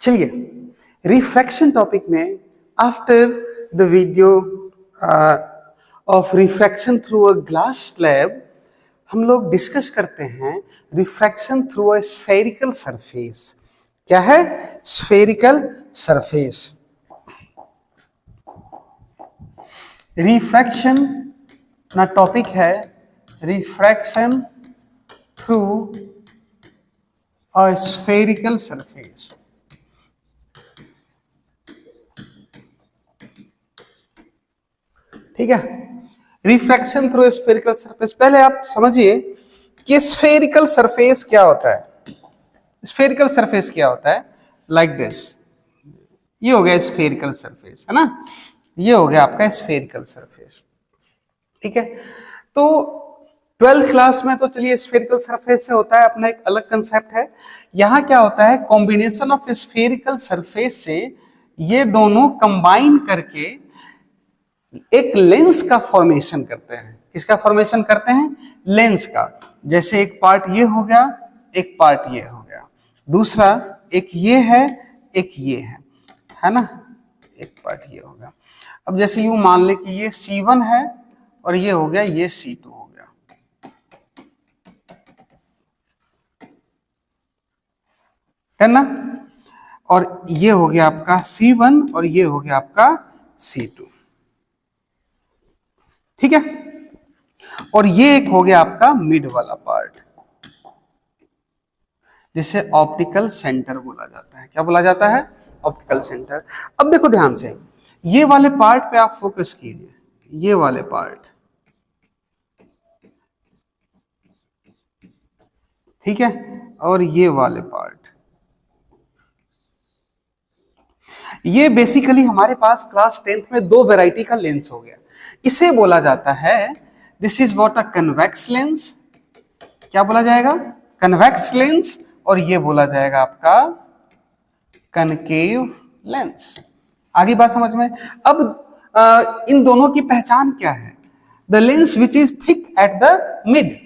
चलिए refraction topic में after the video of refraction through a glass slab हम लोग डिस्कस करते हैं refraction through a spherical surface. क्या है? Spherical surface. रिफ्रैक्शन ना टॉपिक है refraction through a spherical surface. ठीक है, रिफ्रैक्शन थ्रू स्फेरिकल सरफेस। पहले आप समझिए कि स्फेरिकल सरफेस क्या होता है। स्फेरिकल सरफेस क्या होता है? लाइक दिस, ये हो गया स्फेरिकल सरफेस, है ना, ये हो गया आपका स्फेरिकल सरफेस। ठीक है, तो 12th क्लास में तो चलिए स्फेरिकल सरफेस से होता है अपना एक अलग कंसेप्ट है। यहां क्या होता है, कॉम्बिनेशन ऑफ स्फेरिकल सरफेस से ये दोनों कंबाइन करके एक लेंस का फॉर्मेशन करते हैं। किसका फॉर्मेशन करते हैं? लेंस का। जैसे एक पार्ट ये हो गया, एक पार्ट ये हो गया, दूसरा एक ये है, एक ये है ना, एक पार्ट ये हो गया। अब जैसे यूं मान ले कि ये C1 है और ये हो गया, ये C2 हो गया, है ना, और ये हो गया आपका C1 और ये हो गया आपका C2। ठीक है, और ये एक हो गया आपका मिड वाला पार्ट, जिसे ऑप्टिकल सेंटर बोला जाता है। क्या बोला जाता है? Optical centre. अब देखो ध्यान से, ये वाले पार्ट पे आप फोकस कीजिए, ये वाले पार्ट, ठीक है, और ये वाले पार्ट, ये बेसिकली हमारे पास क्लास 10th में दो वैरायटी का लेंस हो गया। इसे बोला जाता है, this is what a convex lens. क्या बोला जाएगा? Convex lens. और ये बोला जाएगा आपका कनकेव लेंस। आगे बात समझ में? अब इन दोनों की पहचान क्या है? The lens which is thick at the mid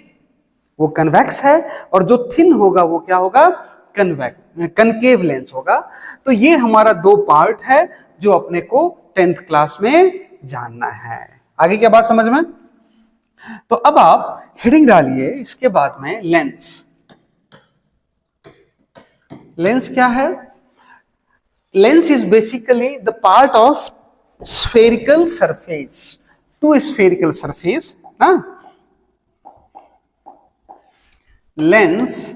वो कन्वेक्स है, और जो थिन होगा वो क्या होगा? कनकेव लेंस होगा। तो ये हमारा दो पार्ट है जो अपने को 10th क्लास में जानना है। आगे क्या बात समझ में? तो अब आप हेडिंग डालिए इसके बाद में लेंस। लेंस क्या है? Lens is basically the part of spherical surface, two spherical surface ना। Lens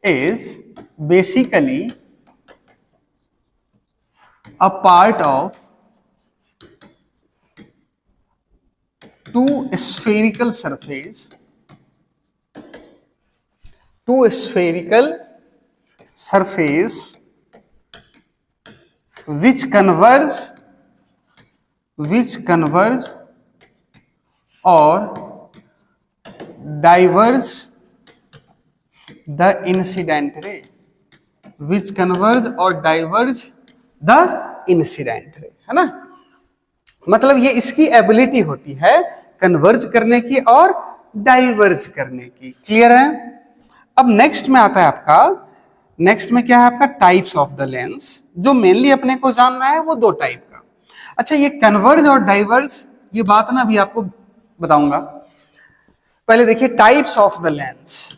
is basically a part of two spherical surface, which converge or diverge the incident ray, which converge or diverge the incident ray, है ना। मतलब ये इसकी ability होती है converge करने की और डाइवर्ज करने की। क्लियर है? अब नेक्स्ट में आता है आपका, नेक्स्ट में क्या है आपका? Types of the lens. जो मेनली अपने को जानना है वो दो टाइप का। अच्छा, ये कन्वर्ज और डाइवर्ज, ये बात ना अभी आपको बताऊंगा। पहले देखिए types of the lens.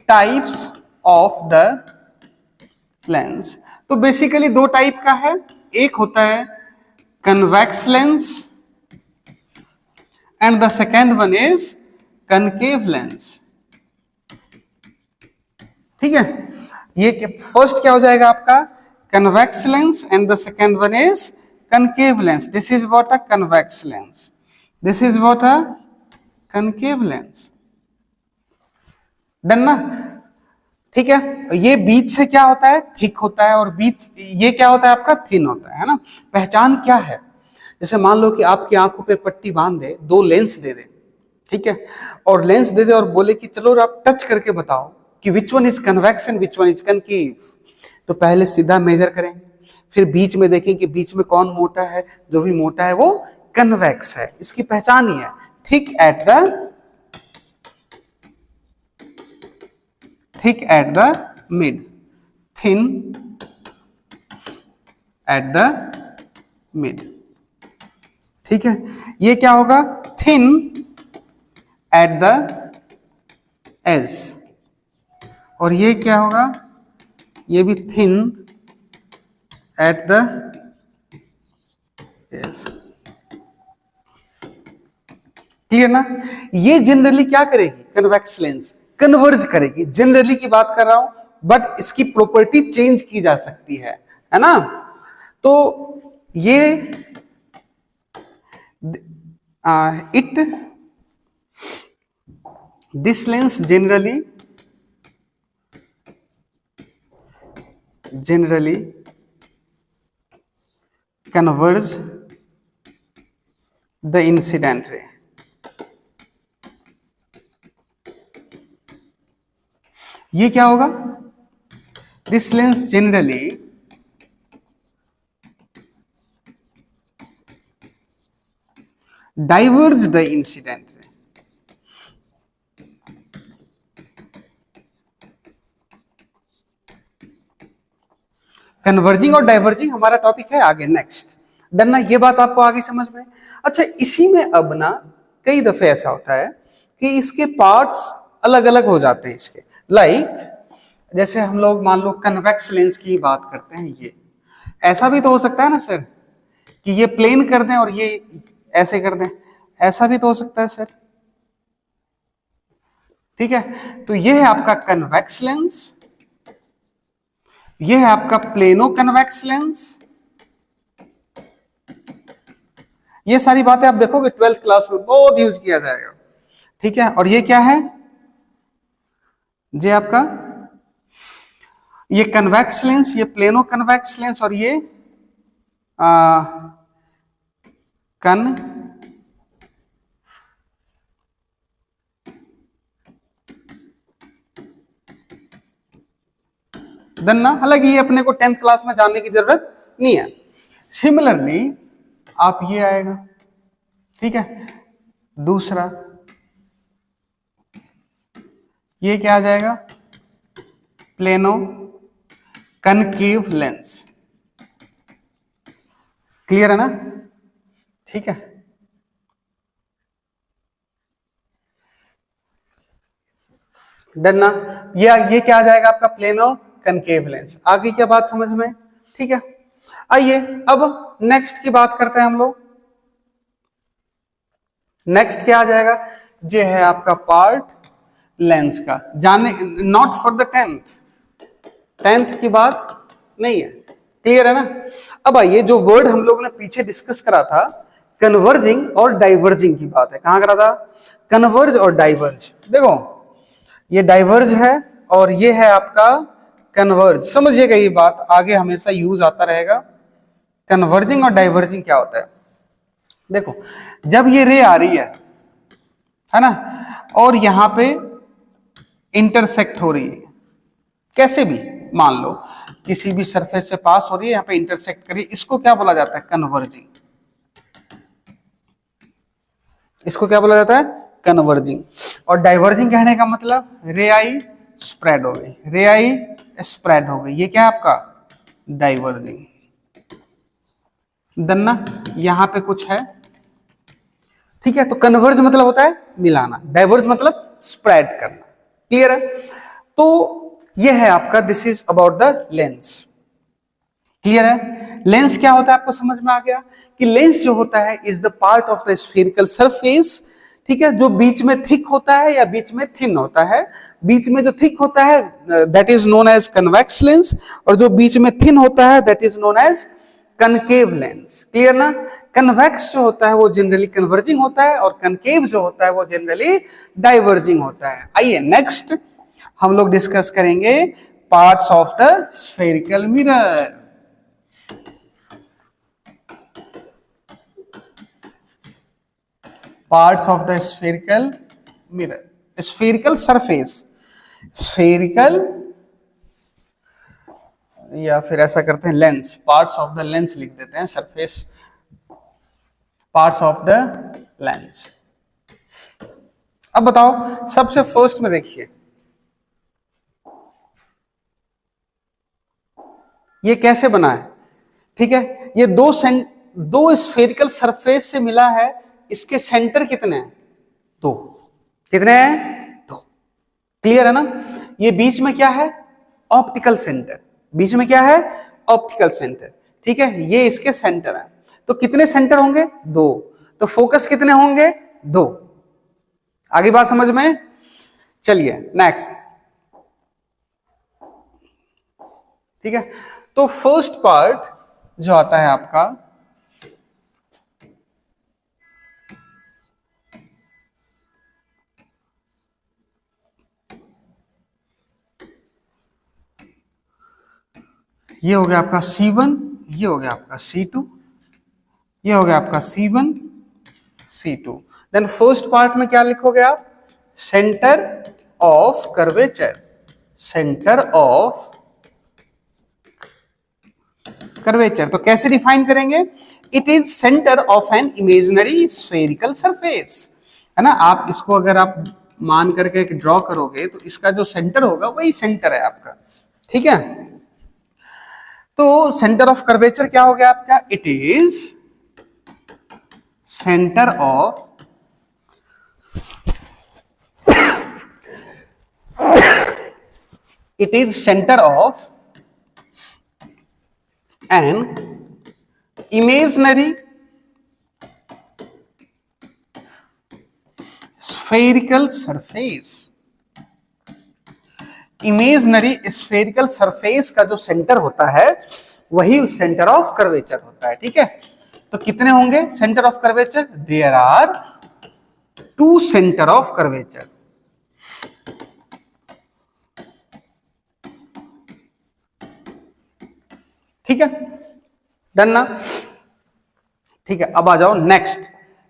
Types of the lens, तो बेसिकली दो टाइप का है। एक होता है convex lens and the second one is concave lens. ठीक है, ये फर्स्ट क्या हो जाएगा आपका? Convex lens and the second one is concave lens. This is what a convex lens, this is what a concave lens. Done ना? ठीक है, ये बीच से क्या होता है? थिक होता है, और बीच ये क्या होता है आपका? थिन होता है ना। पहचान क्या है? जैसे मान लो कि आपकी आंखों पे पट्टी बांध दे, दो लेंस दे दे, ठीक है, और लेंस दे दे और बोले कि चलो आप टच करके बताओ कि which one is convex and which one is concave. तो पहले सीधा मेजर करेंगे, फिर बीच में देखें कि बीच में कौन मोटा है। जो भी मोटा है वो कन्वेक्स है। इसकी पहचान ही है thick at the mid. Thin at the mid. ठीक है, ये क्या होगा, थिन एट द एज, और ये क्या होगा, ये भी thin at the edge. Clear ना। ये जनरली क्या करेगी, कन्वेक्स लेंस कन्वर्ज करेगी, जनरली की बात कर रहा हूं, बट इसकी प्रॉपर्टी चेंज की जा सकती है ना। तो ये it this lens generally converge the incident ray। ये क्या होगा, this lens generally diverge the incident ray। Converging और डाइवर्जिंग हमारा टॉपिक है आगे, नेक्स्ट। डन ना, ये बात आपको आगे समझ में। अच्छा, इसी में अब ना कई दफे ऐसा होता है कि इसके पार्ट्स अलग अलग हो जाते हैं इसके, जैसे हम लोग मान लो कन्वेक्स लेंस की बात करते हैं, ये ऐसा भी तो हो सकता है ना सर कि ये प्लेन कर दें और ये ऐसे कर दें, ऐसा भी तो हो सकता है सर। ठीक है, तो ये है आपका कन्वेक्स लेंस, ये है आपका प्लेनो कन्वेक्स लेंस। ये सारी बातें आप देखोगे 12th क्लास में बहुत यूज किया जाएगा। ठीक है, और ये क्या है, ये आपका ये कन्वेक्स लेंस, ये प्लेनो कन्वेक्स लेंस, और ये देन ना, हालांकि ये अपने को 10th क्लास में जानने की जरूरत नहीं है। सिमिलरली आप ये आएगा, ठीक है, दूसरा ये क्या आ जाएगा, प्लेनो कनकेव लेंस। क्लियर है ना। ठीक है, डन ना। ये क्या आ जाएगा आपका, प्लेनो कनकेव लेंस। आगे क्या बात समझ में। ठीक है, आइए अब नेक्स्ट की बात करते हैं हम लोग। नेक्स्ट क्या आ जाएगा, ये है आपका पार्ट लेंस का, जाने नॉट फॉर द 10th की बात नहीं है। क्लियर है ना। अब आइए, जो वर्ड हम लोग ने पीछे डिस्कस करा था, कन्वर्जिंग और डाइवर्जिंग की बात है, कहां करा था, कन्वर्ज और डाइवर्ज। देखो ये डाइवर्ज है और ये है आपका कन्वर्ज। समझिएगा ये बात, आगे हमेशा यूज आता रहेगा। कन्वर्जिंग और डाइवर्जिंग क्या होता है, देखो जब ये रे आ रही है ना, और यहां पे इंटरसेक्ट हो रही है, कैसे भी मान लो किसी भी सरफेस से पास हो रही है, यहां पे इंटरसेक्ट करिए, इसको क्या बोला जाता है, कन्वर्जिंग। इसको क्या बोला जाता है, कन्वर्जिंग। और डाइवर्जिंग कहने का मतलब रे आई स्प्रेड हो गई, रे आई स्प्रेड हो गई, ये क्या है आपका डाइवर्जिंग। दन्ना यहां पे कुछ है, ठीक है, तो कन्वर्ज मतलब होता है मिलाना, डाइवर्ज मतलब स्प्रेड करना। क्लियर है। तो ये है आपका, this is about the lens. Clear है। लेंस क्या होता है आपको समझ में आ गया कि लेंस जो होता है is the part of the spherical surface, ठीक है, जो बीच में थिक होता है या बीच में थिन होता है। बीच में जो थिक होता है that is known as convex lens, और जो बीच में थिन होता है that is known as concave lens. Clear ना। कन्वेक्स जो होता है वो जनरली कन्वर्जिंग होता है, और कनकेव जो होता है वो जनरली डाइवर्जिंग होता है। आइए नेक्स्ट हम लोग डिस्कस करेंगे parts of the spherical mirror. Parts of the spherical mirror, spherical surface, spherical या फिर ऐसा करते हैं lens, parts of the lens लिख देते हैं, surface parts of the lens. अब बताओ सबसे फर्स्ट में देखिए, ये कैसे बना है, ठीक है, ये दो स्फेरिकल सरफेस से मिला है, इसके सेंटर कितने हैं, दो, कितने हैं, दो, क्लियर है ना। ये बीच में क्या है, ऑप्टिकल सेंटर, बीच में क्या है, ऑप्टिकल सेंटर, ठीक है, ये इसके सेंटर है, तो कितने सेंटर होंगे, दो, तो फोकस कितने होंगे, दो। आगे बात समझ में, चलिए नेक्स्ट, ठीक है। तो फर्स्ट पार्ट जो आता है आपका, ये हो गया आपका C1, ये हो गया आपका C2, ये हो गया आपका C1 C2। Then first part में क्या लिखोगे आप, centre of curvature, centre of curvature, तो कैसे डिफाइन करेंगे, it is centre of an imaginary spherical surface, है ना। आप इसको अगर आप मान करके एक ड्रॉ करोगे तो इसका जो सेंटर होगा वही सेंटर है आपका, ठीक है। तो सेंटर ऑफ कर्वेचर क्या हो गया आपका, it is centre of it is center of an imaginary spherical surface, imaginary spherical surface का जो सेंटर होता है वही सेंटर ऑफ कर्वेचर होता है, ठीक है। तो कितने होंगे centre of curvature, there are two centre of curvature, ठीक है, डन ना, ठीक है। अब आ जाओ नेक्स्ट,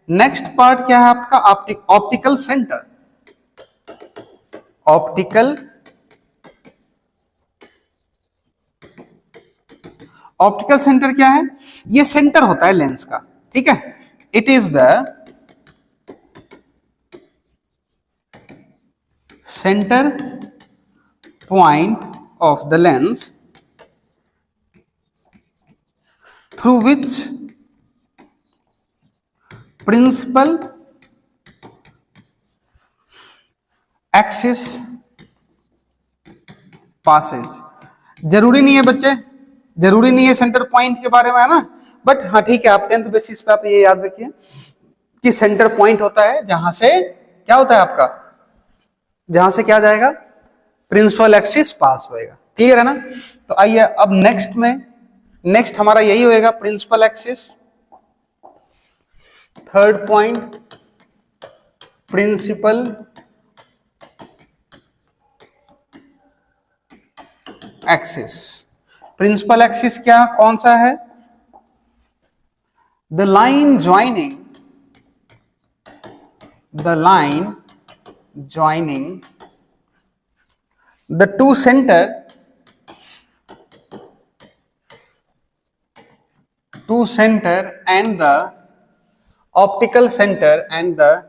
नेक्स्ट पार्ट क्या है आपका, optical centre, optical optical centre क्या है, ये सेंटर होता है लेंस का, ठीक है। It is the centre point of the lens through which principal axis passes। जरूरी नहीं है बच्चे, जरूरी नहीं है सेंटर पॉइंट के बारे में, है ना, बट हाँ ठीक है, आप 10th बेसिस पे आप ये याद रखिए कि सेंटर पॉइंट होता है जहां से क्या होता है आपका, जहां से क्या जाएगा, प्रिंसिपल एक्सिस पास होएगा, क्लियर है ना। तो आइए अब नेक्स्ट में, नेक्स्ट हमारा यही होएगा principal axis, third point principal axis. Principal axis क्या कौन सा है, the line joining, the line joining the two centre, to center and the optical center and the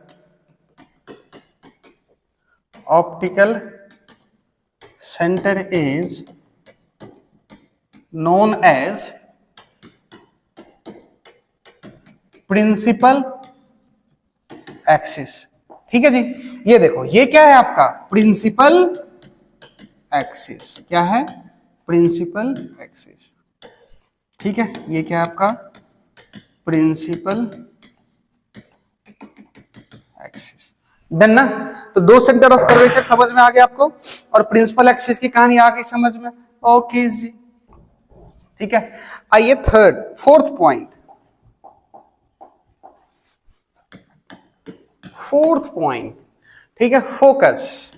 optical center is known as principal axis, ठीक है जी। ये देखो ये क्या है आपका प्रिंसिपल एक्सिस, क्या है प्रिंसिपल एक्सिस, ठीक है। ये क्या है आपका प्रिंसिपल एक्सिस, डन ना। तो दो सेंटर ऑफ कर्वेचर समझ में आ गया आपको, और प्रिंसिपल एक्सिस की कहानी आ गई समझ में, ओके जी, ठीक है। आइए third fourth point, fourth point, ठीक है, फोकस।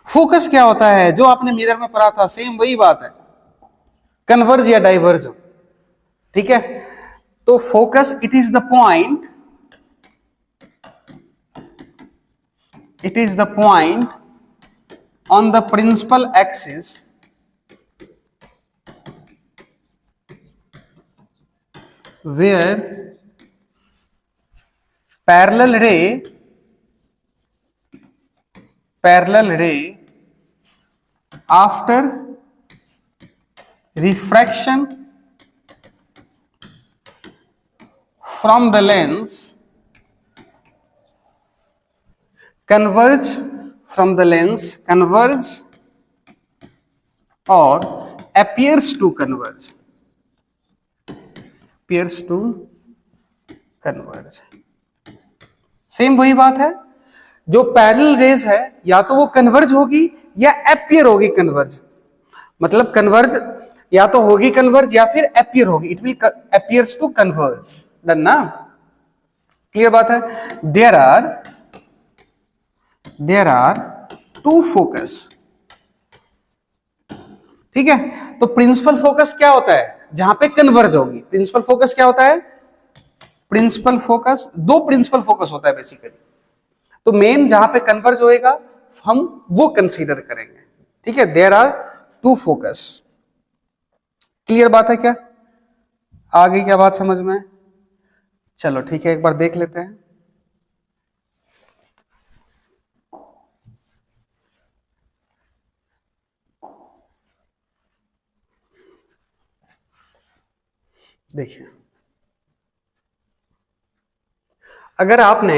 फोकस क्या होता है, जो आपने मिरर में पढ़ा था सेम वही बात है, कन्वर्ज या डाइवर्ज, ठीक है। तो focus it is the point, it is the point on the principal axis where parallel ray after refraction from the lens converge from the lens converge or appears to converge same वही बात है, जो parallel raise है या तो वो converge होगी या एपियर होगी कन्वर्ज, मतलब कन्वर्ज या तो होगी कन्वर्ज या फिर एपियर होगी, it will appears to converge. Done ना, क्लियर बात है। देयर आर टू फोकस, ठीक है। तो प्रिंसिपल फोकस क्या होता है, जहां पे कन्वर्ज होगी। प्रिंसिपल फोकस क्या होता है, प्रिंसिपल फोकस, दो प्रिंसिपल फोकस होता है बेसिकली, तो मेन जहां पे कन्वर्ज होएगा हम वो कंसीडर करेंगे, ठीक है। There are two focus, clear बात है क्या, आगे क्या बात समझ में, चलो ठीक है, एक बार देख लेते हैं। देखिए, अगर आपने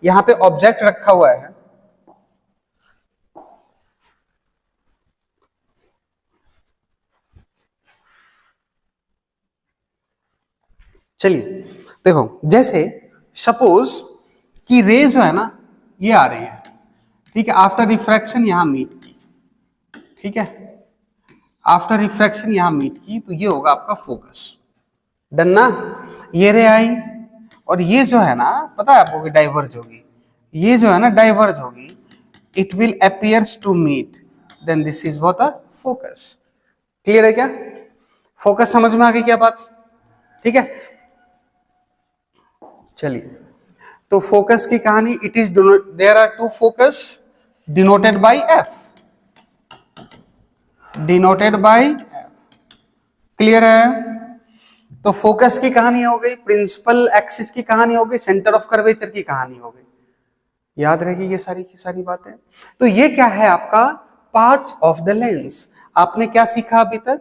यहां पे ऑब्जेक्ट रखा हुआ है, चलिए देखो, जैसे सपोज कि रे जो है ना ये आ रही है, ठीक है, आफ्टर रिफ्रैक्शन यहां मीट की, ठीक है, आफ्टर रिफ्रैक्शन यहां मीट की, तो ये होगा आपका फोकस। डन ना, ये रे आई और ये जो है ना, पता है आपको कि डाइवर्ज होगी, ये जो है ना डाइवर्ज होगी, it will appears to meet, then this is what a focus. Clear है क्या, फोकस समझ में आ गई क्या बात, ठीक है। चलिए, तो फोकस की कहानी, it is there are two focus denoted by F, denoted by F, clear है। तो फोकस की कहानी हो गई, प्रिंसिपल एक्सिस की कहानी हो गई, सेंटर ऑफ कर्वेचर की कहानी हो गई, याद रहेगी ये सारी की सारी बातें। तो ये क्या है आपका पार्ट्स ऑफ द लेंस। आपने क्या सीखा अभी तक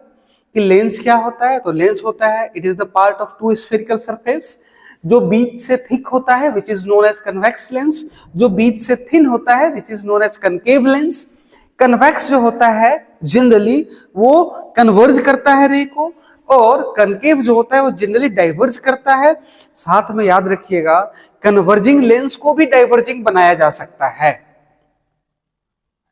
कि लेंस क्या होता है, तो लेंस होता है, it is the part of two spherical surface, जो बीच से थिक होता है which is known as convex lens, जो बीच से थिन होता है which is known as concave lens. Convex जो होता है जनरली वो कन्वर्ज करता है रे को, और कनकेव जो होता है वो जनरली डाइवर्ज करता है। साथ में याद रखिएगा, कन्वर्जिंग लेंस को भी डाइवर्जिंग बनाया जा सकता है।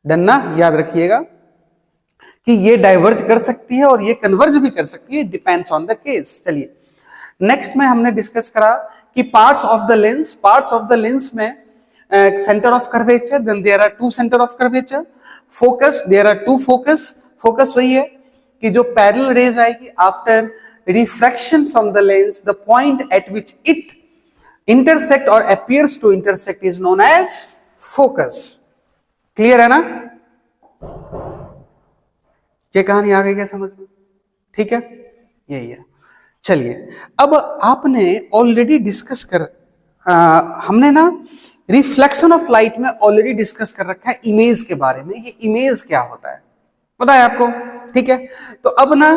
डन ना, याद रखिएगा कि ये डाइवर्ज कर सकती है और ये कन्वर्ज भी कर सकती है, डिपेंड्स ऑन द केस। चलिए नेक्स्ट में हमने डिस्कस करा कि parts of the lens, parts of the lens में centre of curvature, then there are two centre of curvature, focus, there are two focus. Focus वही है कि जो पैरेलल रेज आएगी after refraction from the lens, the point at which it intersect और appears to intersect is known as focus. Clear है ना, ये कहानी आ गई क्या समझ में, ठीक है, यही है। चलिए, अब आपने ऑलरेडी डिस्कस कर हमने ना रिफ्लेक्शन ऑफ लाइट में ऑलरेडी डिस्कस कर रखा है इमेज के बारे में, ये इमेज क्या होता है पता है आपको, ठीक है। तो अब ना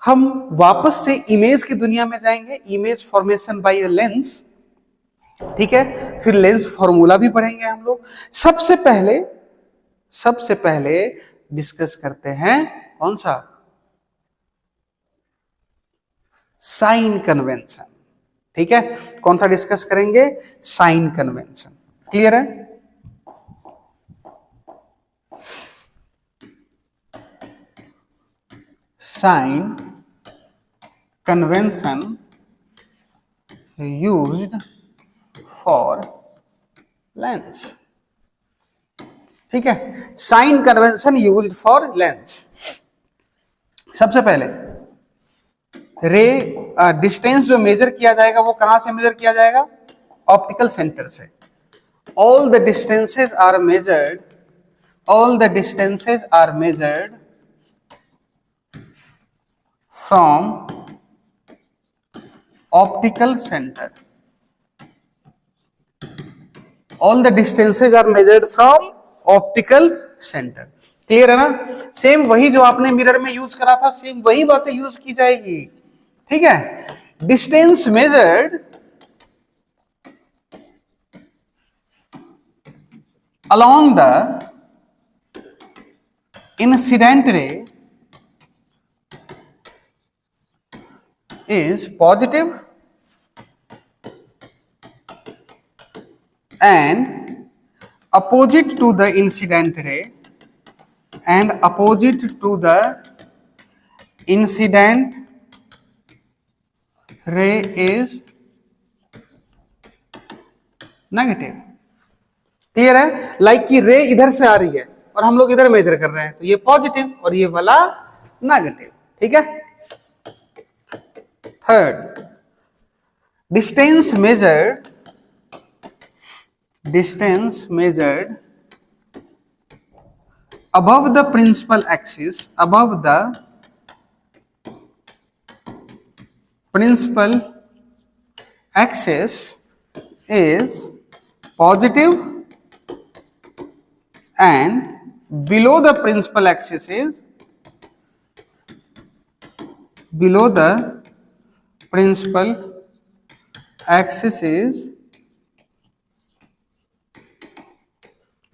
हम वापस से इमेज की दुनिया में जाएंगे, image formation by a lens, ठीक है, फिर लेंस फॉर्मूला भी पढ़ेंगे हम लोग। सबसे पहले डिस्कस करते हैं कौन सा, साइन कन्वेंशन, ठीक है, कौन सा डिस्कस करेंगे, साइन कन्वेंशन। क्लियर है, sign convention used for lens, ठीक है, sign convention used for lens. सबसे पहले रे डिस्टेंस जो मेजर किया जाएगा वो कहां से मेजर किया जाएगा, ऑप्टिकल सेंटर से। All the distances are measured, all the distances are measured from optical centre, all the distances are measured from optical centre. Clear है ना? सेम वही जो आपने मिरर में यूज करा था, सेम वही बातें यूज की जाएगी, ठीक है? Distance measured along the incident ray is positive and opposite to the incident ray and opposite to the incident ray is negative. Clear है? लाइक की रे इधर से आ रही है और हम लोग इधर मेजर कर रहे हैं, तो ये पॉजिटिव और ये वाला नेगेटिव, ठीक है? Third, distance measured above the principal axis is positive and below the principal axis is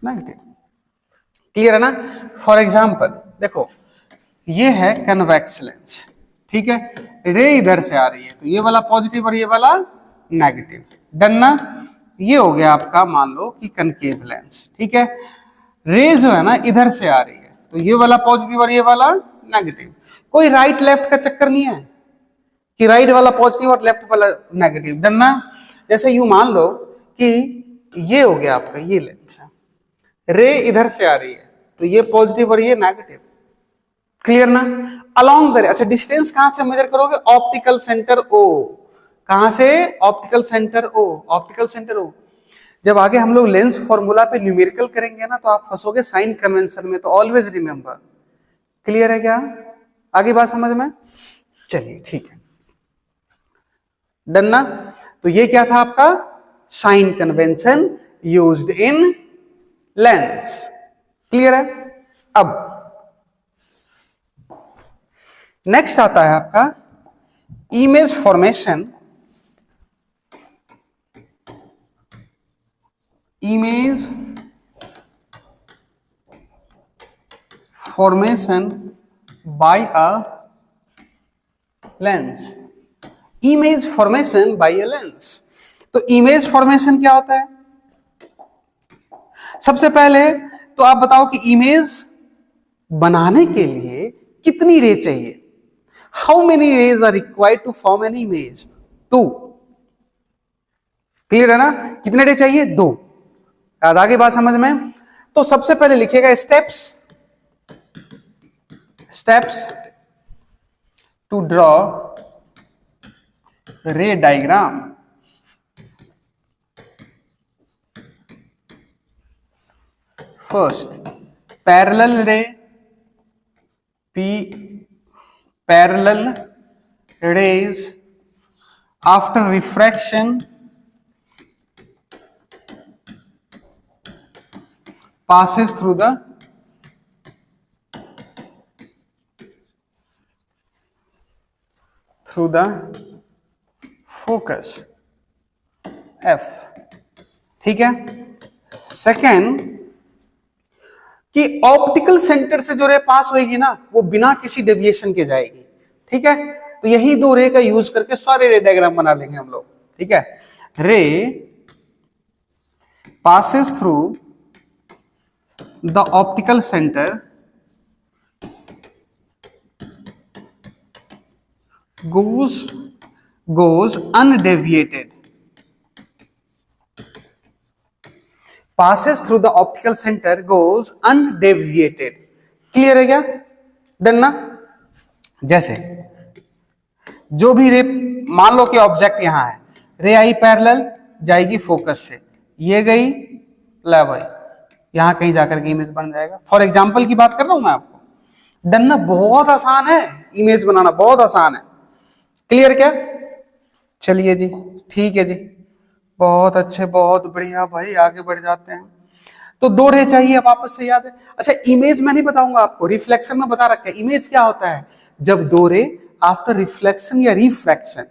negative. Clear है ना? फॉर एग्जाम्पल देखो, ये है कन्वेक्स लेंस, ठीक है? रे इधर से आ रही है, तो ये वाला पॉजिटिव और ये वाला नेगेटिव, डन ना? ये हो गया आपका मान लो कि कनकेव लेंस, ठीक है? रे जो है ना इधर से आ रही है, तो ये वाला पॉजिटिव और ये वाला नेगेटिव। कोई राइट लेफ्ट का चक्कर नहीं है कि राइट वाला पॉजिटिव और लेफ्ट वाला नेगेटिव, डन ना? जैसे यूं मान लो कि ये हो गया आपका ये लेंस है, रे इधर से आ रही है, तो ये पॉजिटिव और ये नेगेटिव। क्लियर ना? अलोंग द, अच्छा डिस्टेंस कहां से मेजर करोगे? Optical centre O. कहां से? Optical centre O. जब आगे हम लोग लेंस फॉर्मूला पे न्यूमेरिकल करेंगे ना, तो आप फंसोगे साइन कन्वेंशन में, तो ऑलवेज रिमेंबर। क्लियर है क्या? आगे बात समझ में? चलिए ठीक है, डन ना? तो ये क्या था आपका? Sign convention used in lens. Clear है? अब नेक्स्ट आता है आपका image formation by a lens. Image formation by a lens. तो इमेज फॉर्मेशन क्या होता है? सबसे पहले तो आप बताओ कि इमेज बनाने के लिए कितनी रे चाहिए? How many rays are required to form an image? 2। Clear है ना? कितने रे चाहिए? 2। याद आ गई बात समझ में? तो सबसे पहले लिखिएगा steps to draw ray diagram. First, parallel rays after refraction passes through the focus F, ठीक है? सेकेंड कि ऑप्टिकल सेंटर से जो रे पास होगी ना, वो बिना किसी डेविएशन के जाएगी, ठीक है? तो यही 2 रे का यूज करके सारे रे डायग्राम बना लेंगे हम लोग, ठीक है? रे passes through the optical center goes undeviated, passes through the optical center goes undeviated। Clear है क्या? डन ना? जैसे जो भी रे, मान लो कि ऑब्जेक्ट यहां है, रे आई पैरेलल जाएगी फोकस से, ये गई ले भाई यहां कहीं जाकर के इमेज बन जाएगा। फॉर एग्जांपल की बात कर रहा हूं मैं आपको, डन ना? बहुत आसान है, इमेज बनाना बहुत आसान है। क्लियर क्या? चलिए जी, ठीक है जी, बहुत अच्छे, बहुत बढ़िया भाई, आगे बढ़ जाते हैं। तो दो रे चाहिए, अब वापस से याद है। अच्छा, इमेज मैं नहीं बताऊंगा आपको, रिफ्लेक्शन में बता रखा है। इमेज क्या होता है? जब दो रे आफ्टर रिफ्लेक्शन या refraction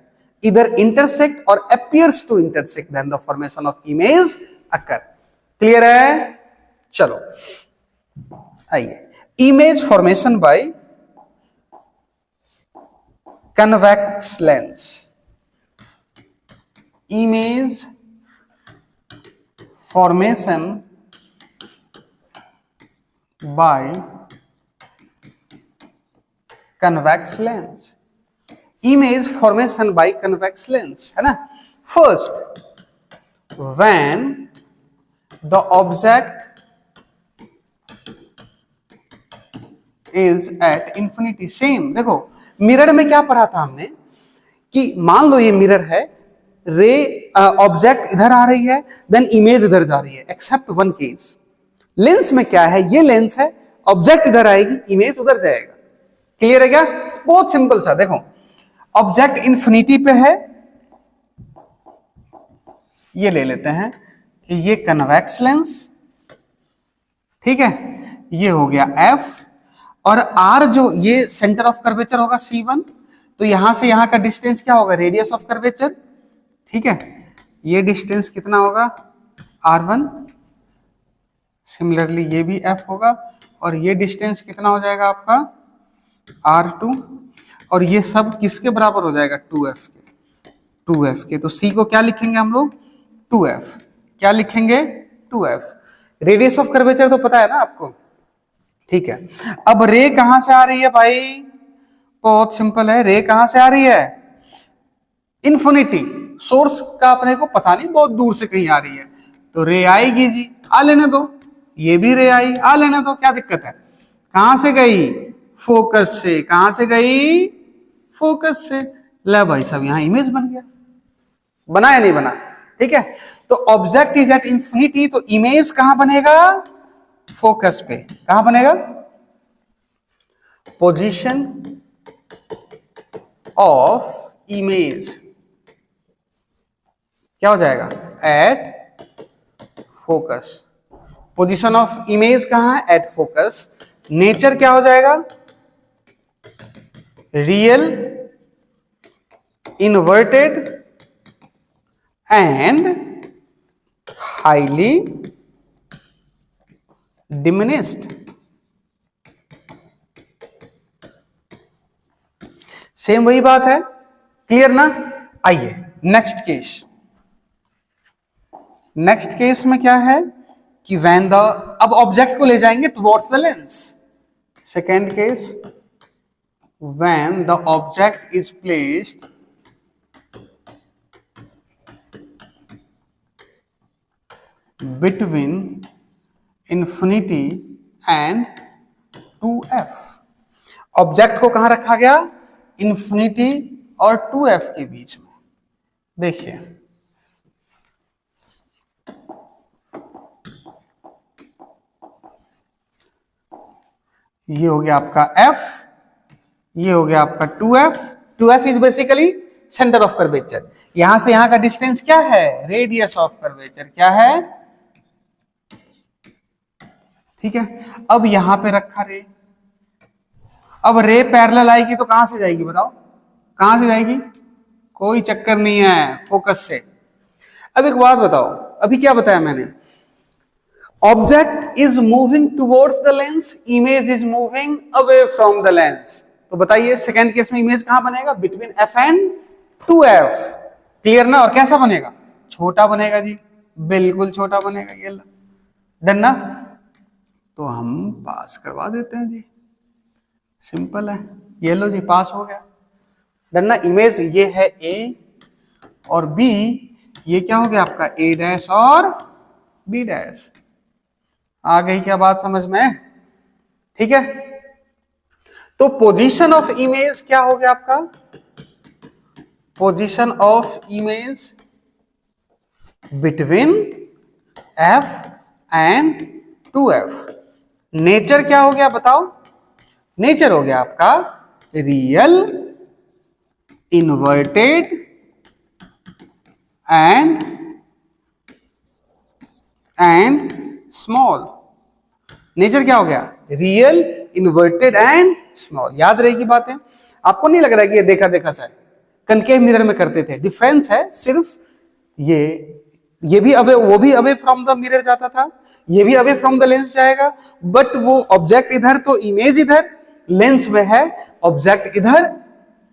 either intersect or appears to intersect, then the formation of image occur. Clear है? चलो आइए, image formation bye convex lens. Image formation bye convex lens. Image formation bye convex lens, है ना। First, when the object is at infinity. Same देखो, mirror में क्या पढ़ा था हमने कि मान लो ये मिरर है, रे ऑब्जेक्ट इधर आ रही है, देन इमेज इधर जा रही है, एक्सेप्ट वन केस। लेंस में क्या है, ये लेंस है, ऑब्जेक्ट इधर आएगी, इमेज उधर जाएगा। क्लियर है क्या? बहुत सिंपल सा। देखो, ऑब्जेक्ट इंफिनिटी पे है, ये ले लेते हैं कि ये कन्वेक्स लेंस, ठीक है, ये हो गया F, और R जो ये सेंटर ऑफ कर्वेचर होगा C1, तो यहां से यहां का डिस्टेंस क्या होगा? रेडियस ऑफ कर्वेचर, ठीक है। ये डिस्टेंस कितना होगा? R1। सिमिलरली ये भी F होगा, और ये डिस्टेंस कितना हो जाएगा आपका? R2, और ये सब किसके बराबर हो जाएगा? 2F के। 2F के, तो C को क्या लिखेंगे हम लोग? 2F। क्या लिखेंगे? 2F। रेडियस ऑफ कर्वेचर तो पता है ना आपको, ठीक है। अब रे कहां से आ रही है भाई? बहुत सिंपल है, रे कहां से आ रही है? इन्फिनिटी। सोर्स का अपने को पता नहीं, बहुत दूर से कहीं आ रही है, तो रे आएगी जी, आ लेने दो। ये भी रे आई, आ लेने दो, क्या दिक्कत है? कहां से गई? फोकस से। कहां से गई? फोकस से। ले भाई साहब, यहां इमेज बन गया। बना या नहीं बना? ठीक है। तो ऑब्जेक्ट इज एट इंफिनिटी, तो इमेज कहां बनेगा? फोकस पे। कहां बनेगा? पोजीशन ऑफ इमेज क्या हो जाएगा? At focus. Position of image कहां है? At focus. नेचर क्या हो जाएगा? Real, inverted and highly diminished. Same वही बात है, क्लियर ना? आइए नेक्स्ट केस। नेक्स्ट केस में क्या है कि व्हेन द, अब ऑब्जेक्ट को ले जाएंगे towards the lens. Second case, when the object is placed between infinity and 2F। Object को कहां रखा गया? इंफिनिटी और 2F के बीच में। देखिए, ये हो गया आपका F, ये हो गया आपका 2F। 2F is basically centre of curvature. यहां से यहां का डिस्टेंस क्या है? Radius of curvature. क्या है? ठीक है। अब यहां पे रखा रे, अब रे पैरेलल आएगी तो कहां से जाएगी बताओ? कहां से जाएगी? कोई चक्कर नहीं है, फोकस से। अब एक बात बताओ, अभी क्या बताया मैंने? Object is moving towards the lens, image is moving away from the lens. तो बताइए सेकेंड केस में इमेज कहां बनेगा? Between F and 2F। Clear ना? और कैसा बनेगा? छोटा बनेगा जी, बिल्कुल छोटा बनेगा। ये डन ना? तो हम पास करवा देते हैं जी, सिंपल है। ये लो जी, पास हो गया। डन ना? इमेज ये है A और B, ये क्या हो गया आपका? A डैश और B डैश। आ गई क्या बात समझ में? ठीक है। तो पोजीशन ऑफ इमेज क्या हो गया आपका? Position of image between F and 2F। Nature क्या हो गया बताओ? नेचर हो गया आपका real, inverted and small. Nature क्या हो गया? Real, inverted and small. याद रहेगी बातें? आपको नहीं लग रहा है कि ये देखा देखा सा है? कनकेव मिरर में करते थे। डिफरेंस है सिर्फ ये भी अवे, वो भी अवे फ्रॉम द मिरर जाता था, ये भी अवे फ्रॉम द लेंस जाएगा, बट वो ऑब्जेक्ट इधर तो इमेज इधर, लेंस में है ऑब्जेक्ट इधर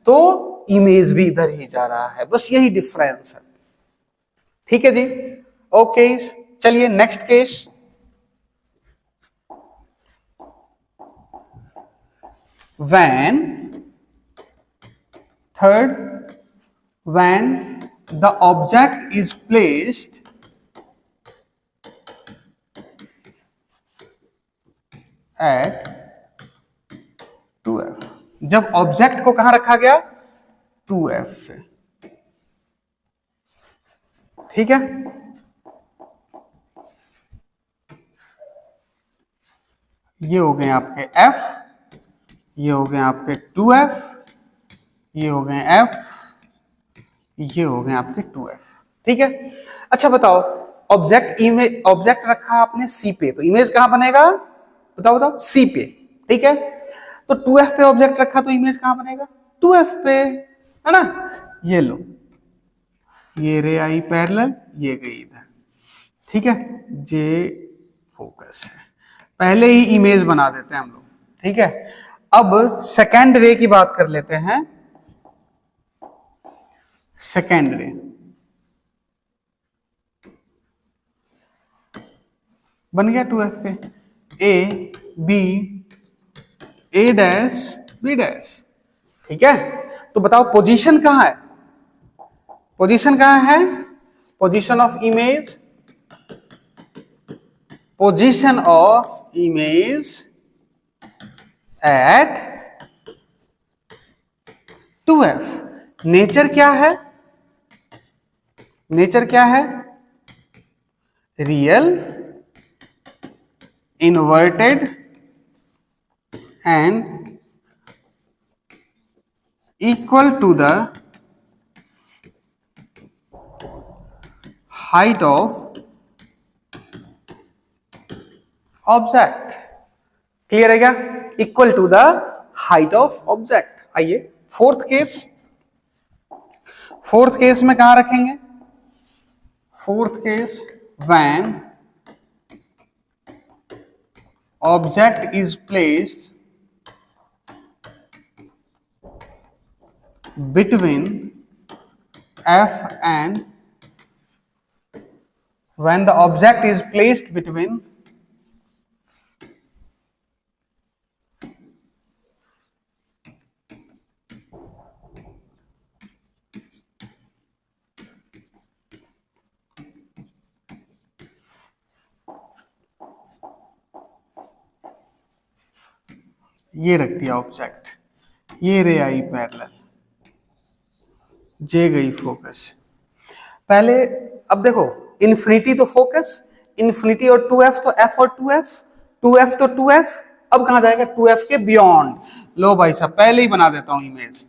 तो इमेज भी इधर ही जा रहा है। बस यही डिफरेंस है। ठीक है जी, ओके। चलिए next case. when third when the object is placed at 2f, जब ऑब्जेक्ट को कहां रखा गया? 2f पे। ठीक है, ये हो गए आपके f, ये हो गए आपके 2f, ये हो गए f, ये हो गए आपके 2f। ठीक है, अच्छा बताओ, ऑब्जेक्ट रखा आपने c पे, तो इमेज कहां बनेगा? बताओ बताओ, c पे। ठीक है, तो 2f पे ऑब्जेक्ट रखा तो इमेज कहां बनेगा? 2f पे, है ना? ये लो, ये रे आई पैरेलल, ये गई इधर। ठीक है, जे फोकस है। पहले ही इमेज बना देते हैं हम लोग। ठीक है, अब सेकेंड रे की बात कर लेते हैं। सेकेंड रे बन गया 2f पे, A B, A dash B dash. ठीक है, तो बताओ पोजीशन कहां है? पोजीशन कहां है? Position of image, position of image at 2f। Nature क्या है? नेचर क्या है? Real, inverted and equal to the height of object. Clear है क्या? Equal to the height of object. आइए फोर्थ केस। फोर्थ केस में कहां रखेंगे? Fourth case, when object is placed between f and when the object is placed between ये रख दिया object, ये रे आई पैरेलल, जे गई फोकस। पहले अब देखो, इन्फिनिटी तो फोकस, इन्फिनिटी और 2f तो f और 2f, 2f तो 2f, अब कहां जाएगा? 2f के बियॉन्ड। लो भाई साहब, पहले ही बना देता हूं इमेज,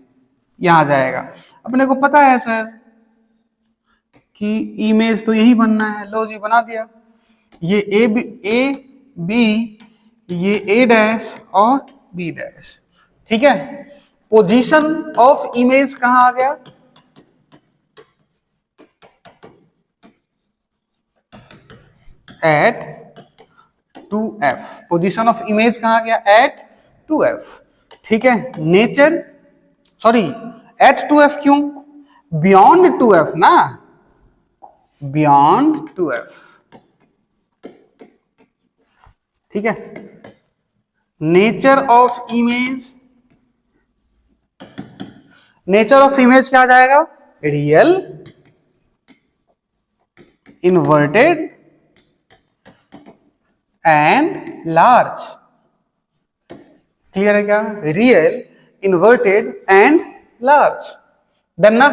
यहां जाएगा। अपने को पता है सर कि इमेज तो यही बनना है। लो जी, बना दिया। ये ए बी, ये ए डैश और बी डैश। ठीक है, पोजीशन ऑफ इमेज कहां आ गया? Eight 2f। Position of image कहां गया? Eight 2f। ठीक है, नेचर, सॉरी एट 2f क्यों? बियॉन्ड 2f ना, बियॉन्ड 2f। ठीक है, nature of image, nature of image क्या आ जाएगा? Real, inverted and large. Clear है क्या? Real, inverted and large. Done ना?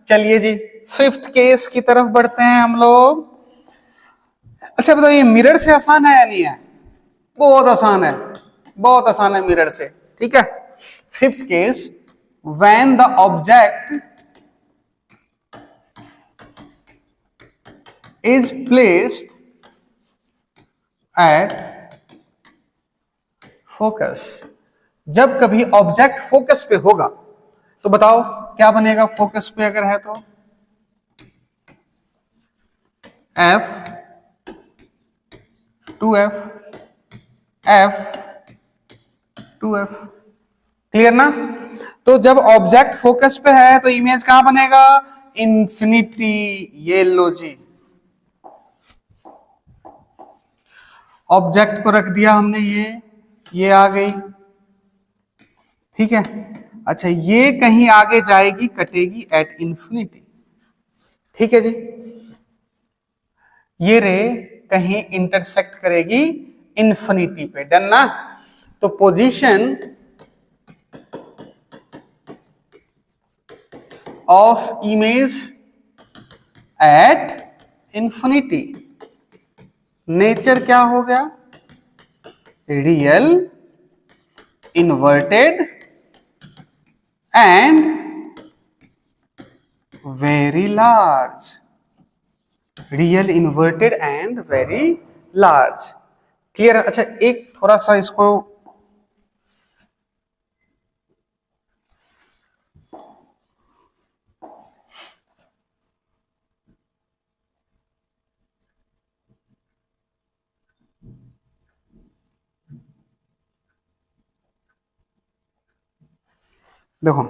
चलिए जी, फिफ्थ केस की तरफ बढ़ते हैं हम लोग। अच्छा बताओ, ये मिरर से आसान है या नहीं है? बहुत आसान है, बहुत आसान है मिरर से। ठीक है, fifth case, when the object is placed at focus. जब कभी ऑब्जेक्ट फोकस पे होगा तो बताओ क्या बनेगा फोकस पे अगर है तो? F 2F F 2F। Clear ना? तो जब ऑब्जेक्ट फोकस पे है तो इमेज कहां बनेगा? इंफिनिटी। ये लो जी, ऑब्जेक्ट को रख दिया हमने, ये आ गई, ठीक है। अच्छा, ये कहीं आगे जाएगी, कटेगी एट इंफिनिटी, ठीक है जी। ये रे कहीं इंटरसेक्ट करेगी इंफिनिटी पे, डन ना? तो position of image at infinity, nature क्या हो गया? Real, inverted and very large. Real, inverted and very large. Clear? अच्छा, एक थोड़ा सा इसको देखो,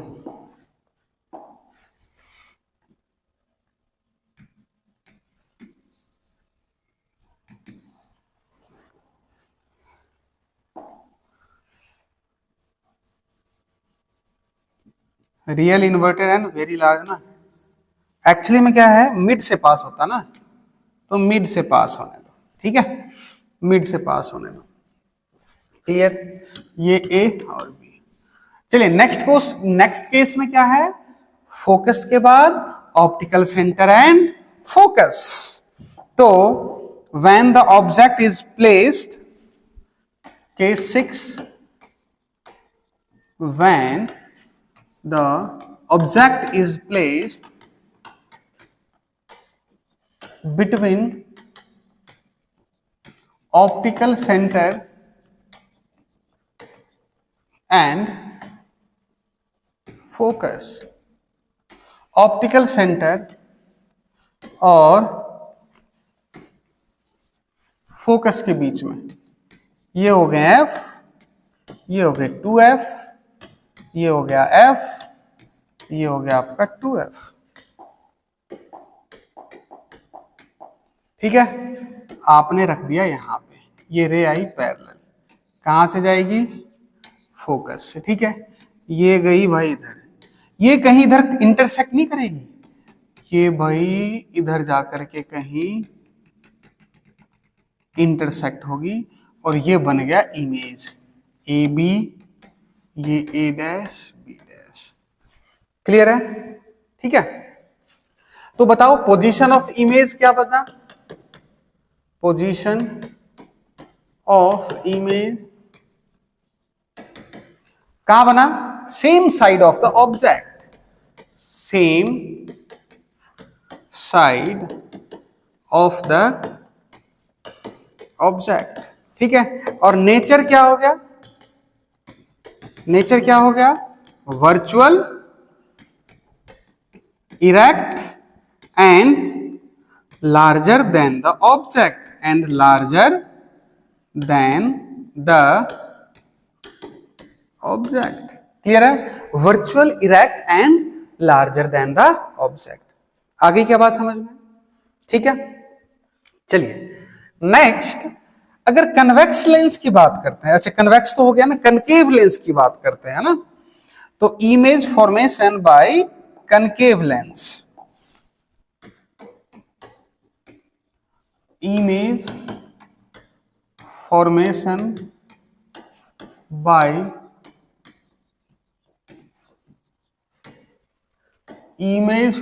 real, inverted and very large ना, एक्चुअली में क्या है, मिड से पास होता ना, तो मिड से पास होने दो, ठीक है, मिड से पास होने दो। क्लियर? ये ए और बी। चलिए नेक्स्ट केस में क्या है? फोकस के बाद ऑप्टिकल सेंटर एंड फोकस। तो when the object is placed, case 6, when the object is placed between optical center and focus, optical centre और फोकस के बीच में, ये हो गए F, ये हो गए 2F, ये हो गया F, ये हो गया आपका 2F, ठीक है। आपने रख दिया यहां पे, ये रे आई पैरेलल, कहां से जाएगी? फोकस से, ठीक है। ये गई भाई इधर, ये कहीं इधर इंटरसेक्ट नहीं करेगी, ये भाई इधर जाकर के कहीं इंटरसेक्ट होगी और ये बन गया इमेज ए बी, ये ए डैश बी डैश। क्लियर है? ठीक है। तो बताओ पोजीशन ऑफ इमेज क्या बता? पोजीशन ऑफ इमेज कहां बना? Same side of the object, same side of the object, ठीक है। और नेचर क्या हो गया? नेचर क्या हो गया? Virtual, erect and larger than the object, and larger than the object. Clear है? Virtual, erect and larger than the object. आगे क्या बात समझ में? ठीक है। चलिए नेक्स्ट, अगर कन्वेक्स लेंस की बात करते हैं, अच्छा कन्वेक्स तो हो गया ना, कनकेव लेंस की बात करते हैं ना, तो image formation bye concave lens, image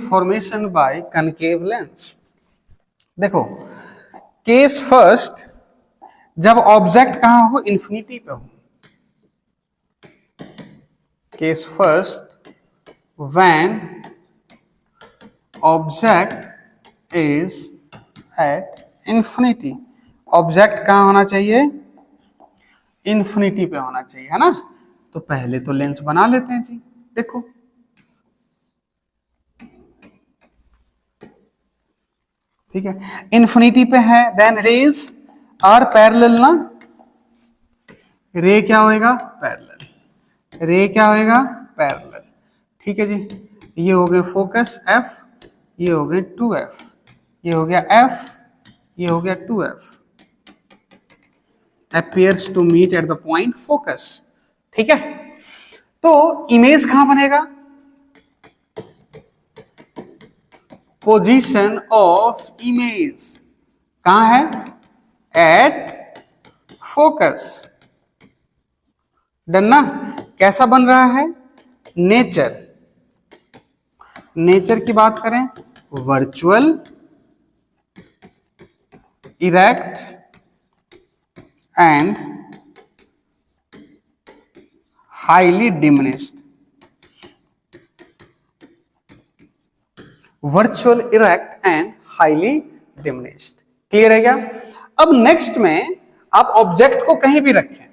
formation bye concave lens. देखो केस फर्स्ट, जब ऑब्जेक्ट कहां हो? इंफिनिटी पे हो। Case first, when object is at infinity, object कहाँ होना चाहिए, इन्फिनिटी पे होना चाहिए, है ना। तो पहले तो लेंस बना लेते हैं जी, देखो ठीक है, इन्फिनिटी पे है, देन रेज आर पैरेलल ना, रे क्या होएगा, पैरेलल, रे क्या होएगा, पैरेलल, ठीक है जी। ये हो गए फोकस एफ, ये हो गए 2f, ये हो गया f, ये हो गया 2f, appears to meet at the point focus, ठीक है। तो इमेज कहां बनेगा, पोजीशन ऑफ इमेज कहां है, एट फोकस, डन ना। कैसा बन रहा है, नेचर, नेचर की बात करें, virtual, erect and highly diminished, virtual, erect and highly diminished, clear है क्या। अब नेक्स्ट में आप ऑब्जेक्ट को कहीं भी रखें,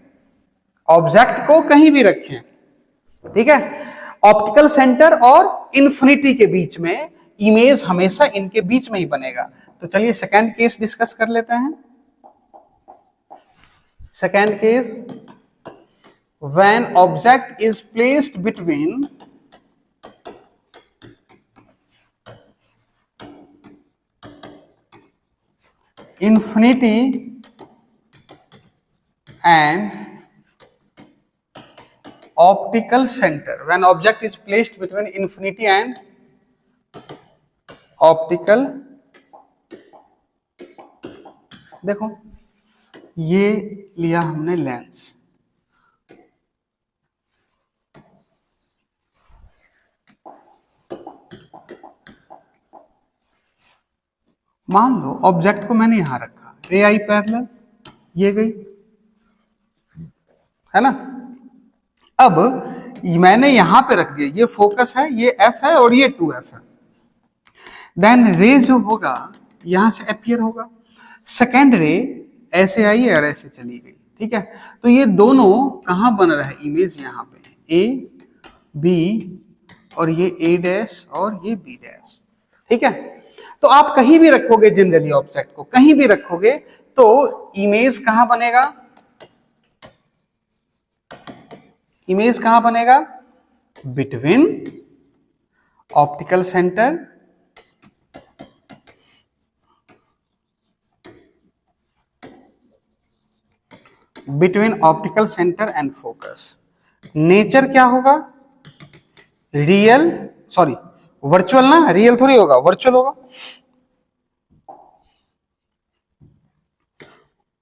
ऑब्जेक्ट को कहीं भी रखें, ठीक है, ऑप्टिकल सेंटर और इन्फिनिटी के बीच में इमेज हमेशा इनके बीच में ही बनेगा। तो चलिए सेकेंड केस डिस्कस कर लेते हैं। Second case, when object is placed between infinity and optical center, when object is placed between infinity and optical, देखो ये लिया हमने लेंस, मान लो ऑब्जेक्ट को मैंने यहां रखा, रे आई पैरेलल, ये गई, है ना। अब मैंने यहां पे रख दिया, ये फोकस है, ये एफ है और ये 2f है, देन रे जो होगा यहां से अपीयर होगा, सेकेंड रे ऐसे आई और ऐसे चली गई, ठीक है। तो ये दोनों कहां बन रहा है, इमेज यहां पे ए बी और ये ए डैश और ये बी डैश, ठीक है। तो आप कहीं भी रखोगे, जनरली ऑब्जेक्ट को कहीं भी रखोगे तो इमेज कहां बनेगा, इमेज कहां बनेगा, between optical centre between optical centre and focus. Nature क्या होगा, रियल, सॉरी वर्चुअल ना, रियल थोड़ी होगा, वर्चुअल होगा,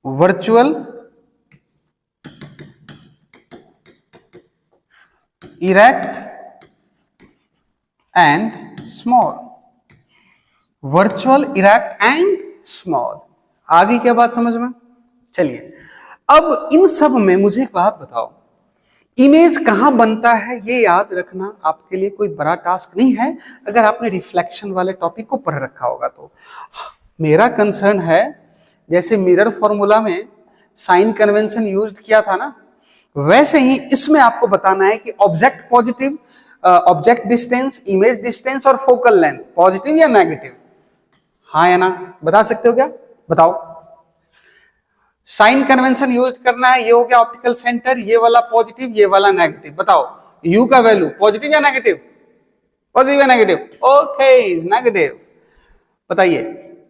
virtual, erect and small, virtual, erect and small. आगे क्या बात समझ में, चलिए अब इन सब में मुझे एक बात बताओ, इमेज कहां बनता है ये याद रखना आपके लिए कोई बड़ा टास्क नहीं है, अगर आपने रिफ्लेक्शन वाले टॉपिक को पढ़ रखा होगा तो। मेरा कंसर्न है, जैसे मिरर फॉर्मूला में साइन कन्वेंशन यूज किया था ना, वैसे ही इसमें आपको बताना है कि object positive, object distance, image distance और फोकल लेंथ पॉजिटिव या नेगेटिव, हाँ या ना, बता सकते हो क्या, बताओ। साइन कन्वेंशन यूज करना है, ये हो गया ऑप्टिकल सेंटर, ये वाला पॉजिटिव, ये वाला नेगेटिव, बताओ यू का वैल्यू पॉजिटिव या नेगेटिव, पॉजिटिव या नेगेटिव, ओके नेगेटिव। बताइए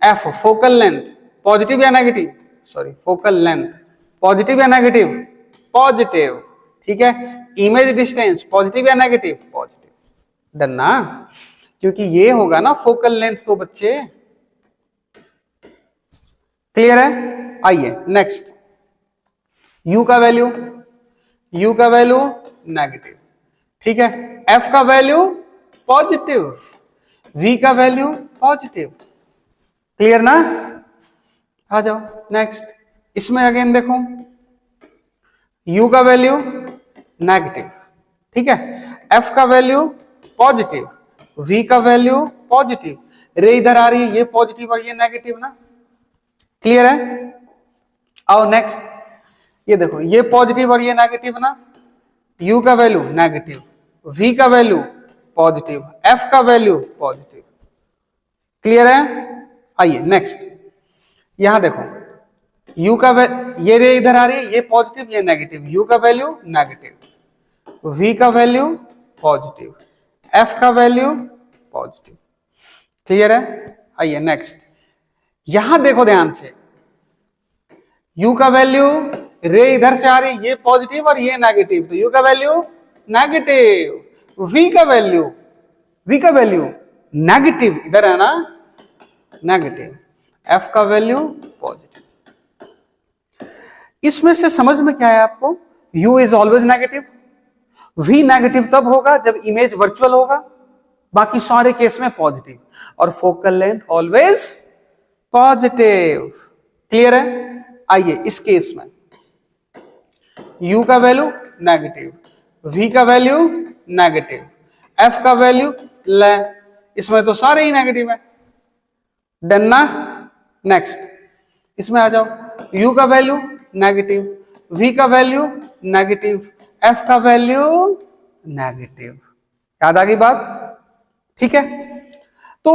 एफ फोकल लेंथ पॉजिटिव या negative, sorry focal length positive या नेगेटिव, पॉजिटिव, ठीक है। इमेज डिस्टेंस पॉजिटिव या नेगेटिव, पॉजिटिव, डन ना, क्योंकि ये होगा ना फोकल लेंथ, तो बच्चे क्लियर है। आइए नेक्स्ट, u का वैल्यू, u का वैल्यू नेगेटिव, ठीक है, f का वैल्यू पॉजिटिव, v का वैल्यू पॉजिटिव, क्लियर ना। आ जाओ नेक्स्ट, इसमें अगेन देखो u का वैल्यू नेगेटिव, ठीक है, f का वैल्यू पॉजिटिव, v का वैल्यू पॉजिटिव, रे इधर आ रही है, ये पॉजिटिव और ये नेगेटिव ना, क्लियर है। आओ नेक्स्ट, ये देखो, ये पॉजिटिव और ये नेगेटिव ना, u का वैल्यू नेगेटिव, v का वैल्यू पॉजिटिव, f का वैल्यू पॉजिटिव। क्लियर है? आइए नेक्स्ट, यहां देखो u का ये रे इधर आ रही है, ये पॉजिटिव ये नेगेटिव, u का वैल्यू नेगेटिव, v का वैल्यू पॉजिटिव, f का वैल्यू पॉजिटिव। क्लियर है? आइए नेक्स्ट, यहां देखो ध्यान से, u का वैल्यू रे इधर से आ रही, ये पॉजिटिव और ये नेगेटिव, तो u का वैल्यू नेगेटिव, v का वैल्यू नेगेटिव, इधर है ना नेगेटिव, f का वैल्यू पॉजिटिव। इसमें से समझ में क्या है आपको? u is always negative, v negative तब होगा जब इमेज वर्चुअल होगा, बाकी सारे केस में पॉजिटिव, और focal length always positive. Clear है? आइए इस केस में u का वैल्यू नेगेटिव, v का वैल्यू नेगेटिव, f का वैल्यू ले, इसमें तो सारे ही नेगेटिव है, डन ना। नेक्स्ट, इसमें आ जाओ, u का वैल्यू नेगेटिव, v का वैल्यू नेगेटिव, f का वैल्यू नेगेटिव। याद आ गई बात? ठीक है। तो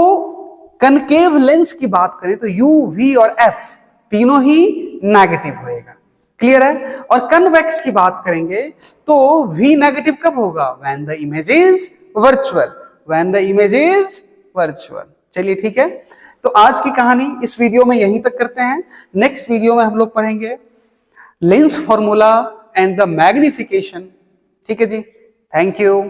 कनकेव लेंस की बात करें तो u, v और f तीनों ही नेगेटिव होएगा। क्लियर है? और कन्वेक्स की बात करेंगे तो v नेगेटिव कब होगा? When the image is virtual, when the image is virtual. चलिए ठीक है, तो आज की कहानी इस वीडियो में यहीं तक करते हैं। नेक्स्ट वीडियो में हम लोग पढ़ेंगे lens formula and the magnification. ठीक है जी, थैंक यू।